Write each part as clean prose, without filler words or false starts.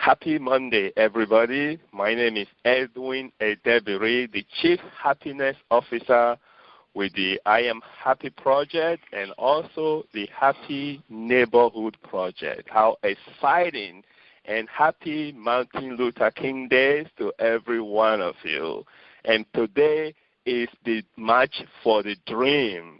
Happy Monday, everybody. My name is Edwin Edebiri, the Chief Happiness Officer with the I Am Happy Project and also the Happy Neighborhood Project. How exciting and happy Martin Luther King Days to every one of you. And today is the March for the Dream.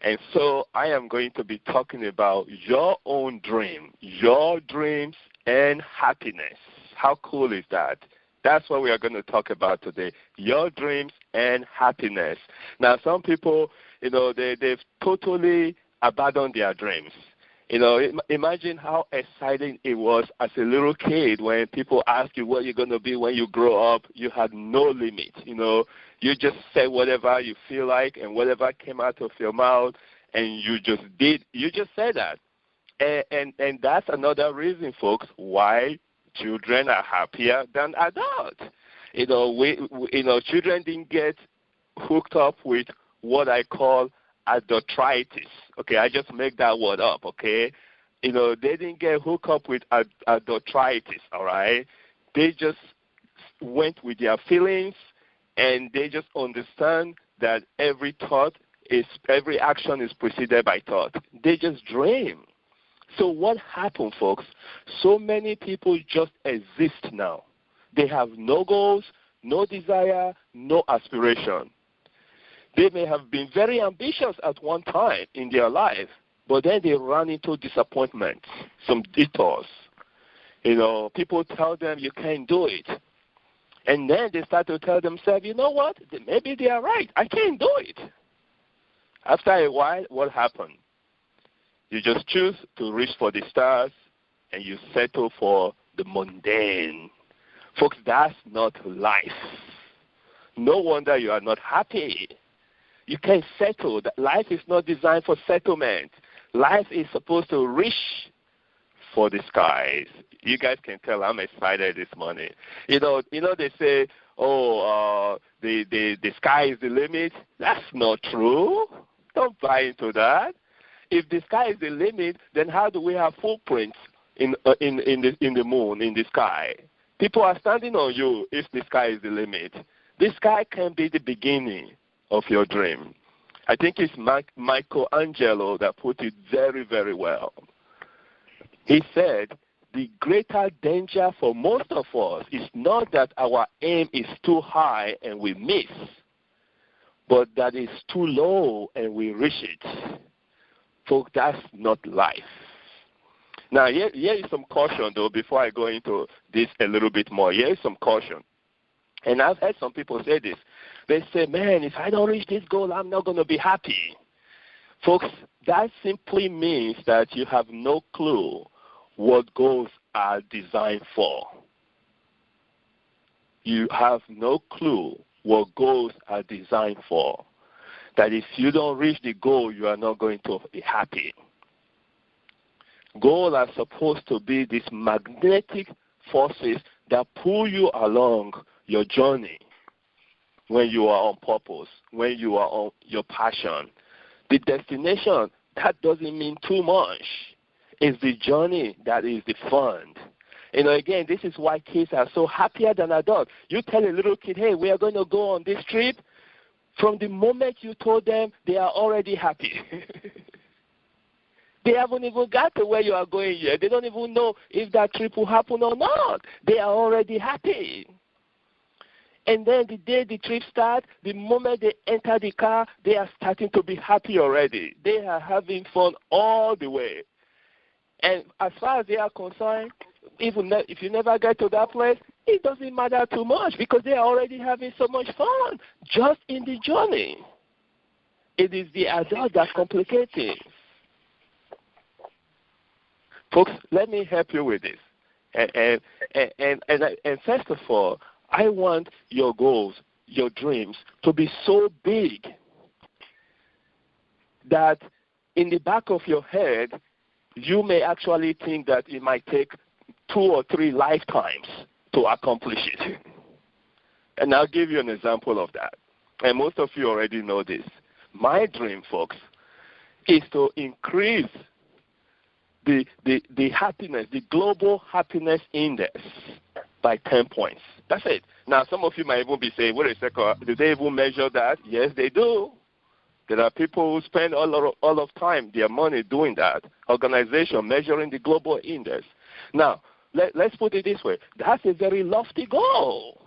And so I am going to be talking about your own dream, your dreams and happiness. How cool is that? That's what we are going to talk about today, your dreams and happiness. Now, some people, they've totally abandoned their dreams. Imagine how exciting it was as a little kid when people ask you what you're going to be when you grow up. You had no limit. You just said whatever you feel like and whatever came out of your mouth, and you just did. You just said that. And that's another reason, folks, why children are happier than adults. Children didn't get hooked up with what I call adulteritis. Okay, I just make that word up, okay? They didn't get hooked up with adulteritis, all right? They just went with their feelings, and they just understand that every action is preceded by thought. They just dream. So what happened, folks? So many people just exist now. They have no goals, no desire, no aspiration. They may have been very ambitious at one time in their life, but then they run into disappointment, some detours. People tell them you can't do it. And then they start to tell themselves, you know what? Maybe they are right. I can't do it. After a while, what happened? You just choose to reach for the stars, and you settle for the mundane. Folks, that's not life. No wonder you are not happy. You can't settle. Life is not designed for settlement. Life is supposed to reach for the skies. You guys can tell I'm excited this morning. They say, the sky is the limit. That's not true. Don't buy into that. If the sky is the limit, then how do we have footprints in the moon, in the sky? People are standing on you if the sky is the limit. The sky can be the beginning of your dream. I think it's Michelangelo that put it very, very well. He said, the greater danger for most of us is not that our aim is too high and we miss, but that it's too low and we reach it. Folks, that's not life. Now, here is some caution, though, before I go into this a little bit more. Here is some caution. And I've heard some people say this. They say, man, if I don't reach this goal, I'm not going to be happy. Folks, that simply means that you have no clue what goals are designed for. You have no clue what goals are designed for. That if you don't reach the goal, you are not going to be happy. Goals are supposed to be these magnetic forces that pull you along your journey when you are on purpose, when you are on your passion. The destination, that doesn't mean too much. It's the journey that is the fun. Again, this is why kids are so happier than adults. You tell a little kid, hey, we are going to go on this trip. From the moment you told them, they are already happy. They haven't even got to where you are going yet. They don't even know if that trip will happen or not. They are already happy. And then the day the trip starts, the moment they enter the car, they are starting to be happy already. They are having fun all the way. And as far as they are concerned, even if you never get to that place, it doesn't matter too much because they are already having so much fun just in the journey. It is the adult that complicates things. Folks, let me help you with this. And first of all, I want your goals, your dreams to be so big that in the back of your head, you may actually think that it might take 2 or 3 lifetimes to accomplish it. And I'll give you an example of that. And most of you already know this. My dream, folks, is to increase the happiness, the global happiness index by 10 points. That's it. Now, some of you might even be saying, wait a second, do they even measure that? Yes, they do. There are people who spend all of time, their money doing that. Organization measuring the global index. Now, let's put it this way. That's a very lofty goal.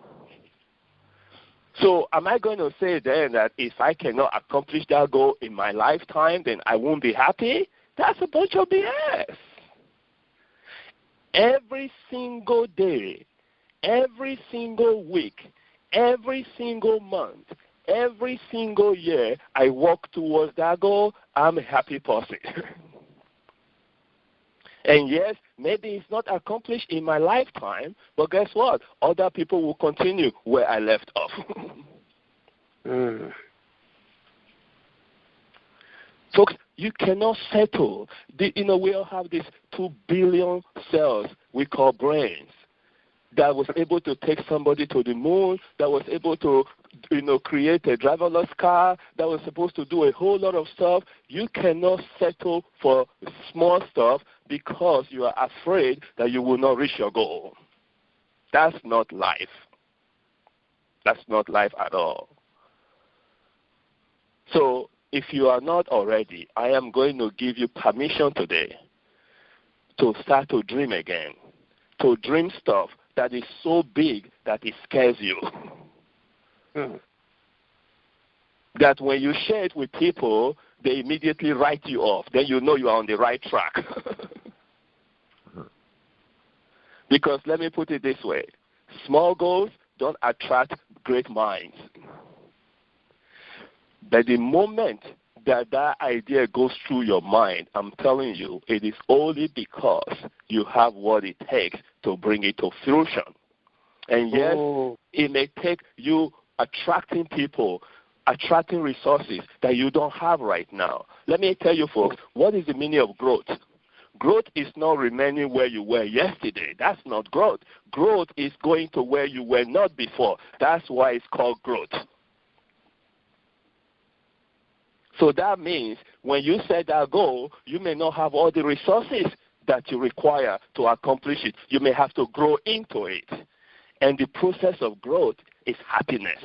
So am I going to say then that if I cannot accomplish that goal in my lifetime, then I won't be happy? That's a bunch of BS. Every single day, every single week, every single month, every single year, I walk towards that goal, I'm a happy person. And yes, maybe it's not accomplished in my lifetime, but guess what? Other people will continue where I left off. Folks, you cannot settle. We all have these 2 billion cells we call brains that was able to take somebody to the moon, that was able to create a driverless car, that was supposed to do a whole lot of stuff. You cannot settle for small stuff because you are afraid that you will not reach your goal. That's not life. That's not life at all. So if you are not already, I am going to give you permission today to start to dream again, to dream stuff that is so big that it scares you. That when you share it with people, they immediately write you off. Then you know you are on the right track. Because let me put it this way. Small goals don't attract great minds. But the moment that idea goes through your mind, I'm telling you, it is only because you have what it takes to bring it to fruition. And yes, it may take you attracting people, attracting resources that you don't have right now. Let me tell you, folks, what is the meaning of growth? Growth is not remaining where you were yesterday. That's not growth. Growth is going to where you were not before. That's why it's called growth. So that means when you set that goal, you may not have all the resources that you require to accomplish it. You may have to grow into it. And the process of growth is happiness,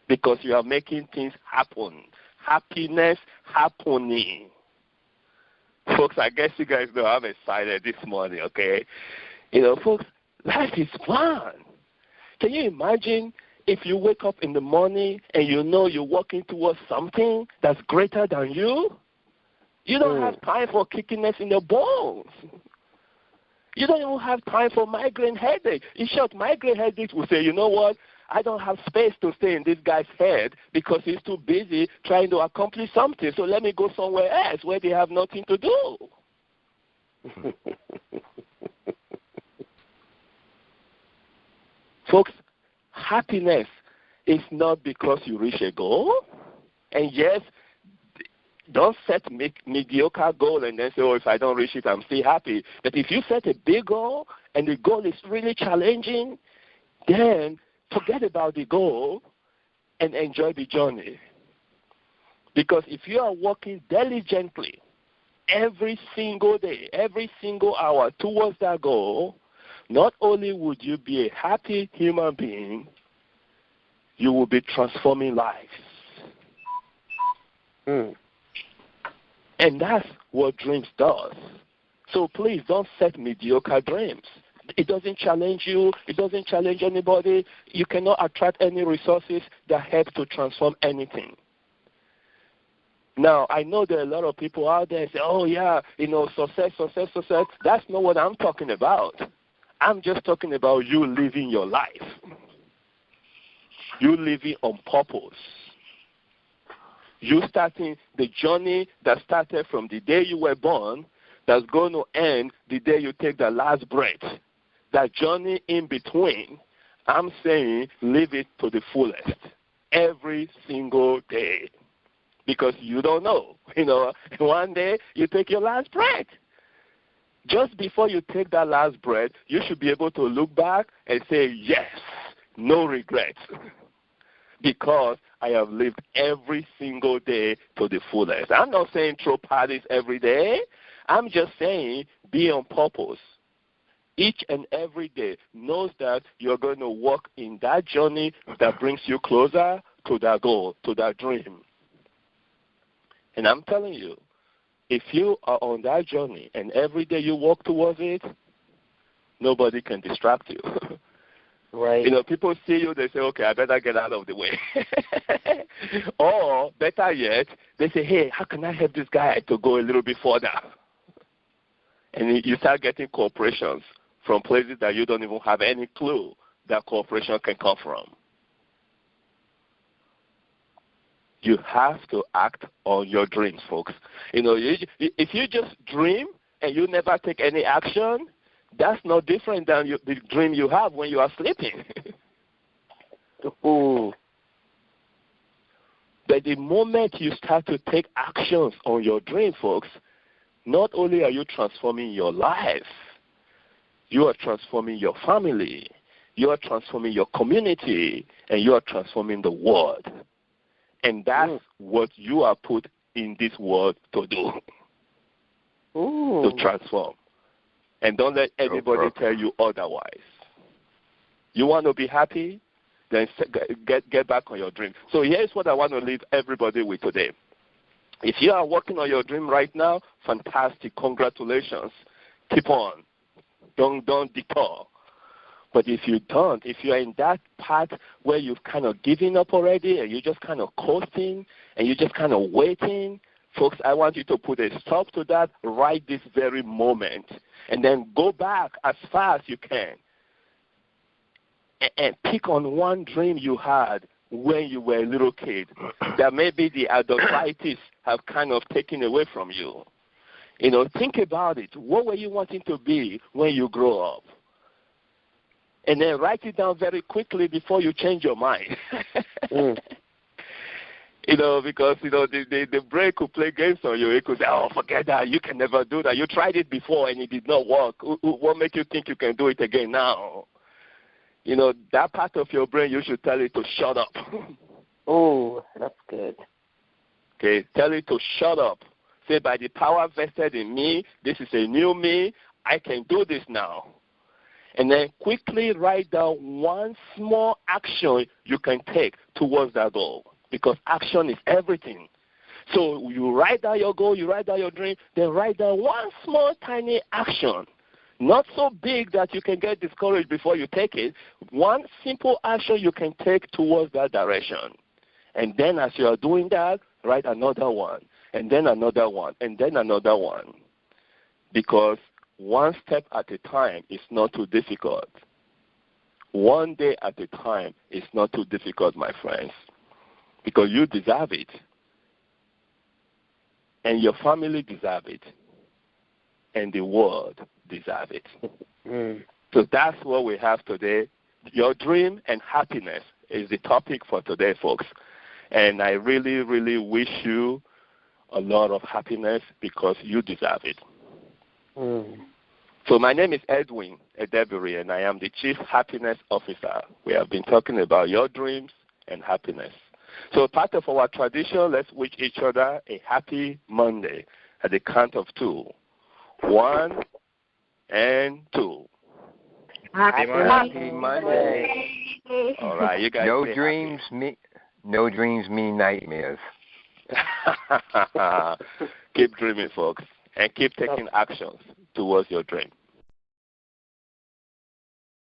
because you are making things happen. Happiness happening. Folks, I guess you guys know I'm excited this morning, okay? Folks, life is fun. Can you imagine if you wake up in the morning and you know you're walking towards something that's greater than you? You don't have time for kickiness in your bones. You don't even have time for migraine headache. In short, migraine headaches will say, you know what? I don't have space to stay in this guy's head because he's too busy trying to accomplish something. So let me go somewhere else where they have nothing to do. Folks, happiness is not because you reach a goal. And yes, don't set mediocre goal and then say, if I don't reach it, I'm still happy. But if you set a big goal and the goal is really challenging, then forget about the goal and enjoy the journey. Because if you are working diligently every single day, every single hour towards that goal, not only would you be a happy human being, you will be transforming lives. And that's what dreams does. So please don't set mediocre dreams. It doesn't challenge you. It doesn't challenge anybody. You cannot attract any resources that help to transform anything. Now, I know there are a lot of people out there say, success. That's not what I'm talking about. I'm just talking about you living your life. You living on purpose. You starting the journey that started from the day you were born, that's going to end the day you take the last breath. That journey in between, I'm saying live it to the fullest every single day, because you don't know. One day you take your last breath. Just before you take that last breath, you should be able to look back and say, yes, no regrets, because I have lived every single day to the fullest. I'm not saying throw parties every day. I'm just saying be on purpose. Each and every day knows that you're going to walk in that journey that brings you closer to that goal, to that dream. And I'm telling you, if you are on that journey and every day you walk towards it, nobody can distract you. Right. You know, people see you, they say, okay, I better get out of the way. Or, better yet, they say, hey, how can I help this guy to go a little bit further? And you start getting cooperations from places that you don't even have any clue that cooperation can come from. You have to act on your dreams, folks. You know, if you just dream and you never take any action, that's no different than the dream you have when you are sleeping. Ooh. But the moment you start to take actions on your dream, folks, not only are you transforming your life, you are transforming your family, you are transforming your community, and you are transforming the world. And that's what you are put in this world to do, to transform. And don't let anybody tell you otherwise. You want to be happy? Then get back on your dream. So here's what I want to leave everybody with today. If you are working on your dream right now, fantastic. Congratulations. Keep on. Don't detour. But if you don't, if you are in that part where you've kind of given up already and you're just kind of coasting and you're just kind of waiting, folks, I want you to put a stop to that right this very moment. And then go back as far as you can and pick on one dream you had when you were a little kid that maybe the adultitis have kind of taken away from you. You know, think about it. What were you wanting to be when you grow up? And then write it down very quickly before you change your mind. You know, because, you know, the brain could play games on you. It could say, oh, forget that. You can never do that. You tried it before and it did not work. What makes you think you can do it again now? You know, that part of your brain, you should tell it to shut up. Oh, that's good. Okay, tell it to shut up. Say, by the power vested in me, this is a new me. I can do this now. And then quickly write down one small action you can take towards that goal. Because action is everything. So you write down your goal, you write down your dream, then write down one small, tiny action. Not so big that you can get discouraged before you take it. One simple action you can take towards that direction. And then as you are doing that, write another one, and then another one, and then another one. Because one step at a time is not too difficult. One day at a time is not too difficult, my friends. Because you deserve it. And your family deserve it. And the world deserve it. So that's what we have today. Your dream and happiness is the topic for today, folks. And I really, really wish you a lot of happiness because you deserve it. So my name is Edwin Edebiri, and I am the Chief Happiness Officer. We have been talking about your dreams and happiness. So part of our tradition, let's wish each other a happy Monday at the count of 2. 1 and 2. Happy Monday. All right, you guys. No dreams mean nightmares. Keep dreaming, folks, and keep taking actions towards your dream.